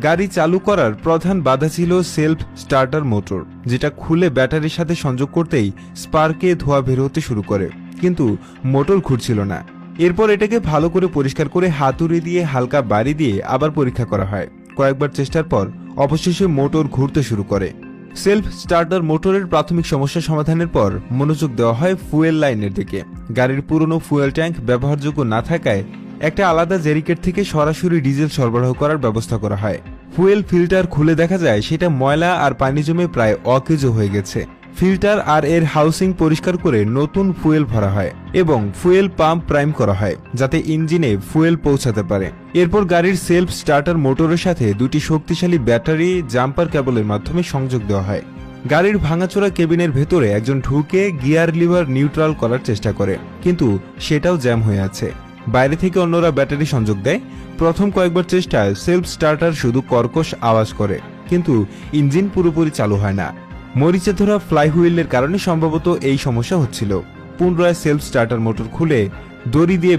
গাড়ি চালু করার প্রধান বাধা ছিল সেলফ স্টার্টার মোটর, যেটা খুলে ব্যাটারির সাথে সংযোগ করতেই স্পার্কে ধোঁয়া বের হতে শুরু করে, কিন্তু মোটর ঘুরছিল না। এরপর এটাকে ভালো করে পরিষ্কার করে হাতুড়ি দিয়ে হালকা বাড়ি দিয়ে আবার পরীক্ষা করা হয়। কয়েকবার চেষ্টার পর অবশেষে মোটর ঘুরতে শুরু করে। সেলফ স্টার্টার মোটরের প্রাথমিক সমস্যা সমাধানের পর মনোযোগ দেওয়া হয় ফুয়েল লাইনের দিকে। গাড়ির পুরনো ফুয়েল ট্যাঙ্ক ব্যবহারযোগ্য না থাকায় একটা আলাদা জেরিকেট থেকে সরাসরি ডিজেল সরবরাহ করার ব্যবস্থা করা হয়। ফুয়েল ফিল্টার খুলে দেখা যায় সেটা ময়লা আর পানি জমে প্রায় অকেজো হয়ে গেছে। ফিল্টার আর এর হাউসিং পরিষ্কার করে নতুন ফুয়েল ভরা হয় এবং ফুয়েল পাম্প প্রাইম করা হয় যাতে ইঞ্জিনে ফুয়েল পৌঁছাতে পারে। এরপর গাড়ির সেলফ স্টার্টার মোটরের সাথে দুটি শক্তিশালী ব্যাটারি জাম্পার কেবলের মাধ্যমে সংযোগ দেওয়া হয়। গাড়ির ভাঙাচোরা কেবিনের ভেতরে একজন ঢুকে গিয়ার লিভার নিউট্রাল করার চেষ্টা করে, কিন্তু সেটাও জ্যাম হয়ে আছে। বাইরে থেকে অন্যরা ব্যাটারি সংযোগ দেয়। প্রথম কয়েকবার চেষ্টায় সেলফ স্টার্টার শুধু কর্কশ আওয়াজ করে, কিন্তু ইঞ্জিন পুরোপুরি চালু হয় না। মরিচে ধরা ফ্লাইহুইলের কারণে সম্ভবত এই সমস্যা হচ্ছিল। পুনরায় সেলফ স্টার্টার মোটর খুলে দড়ি দিয়ে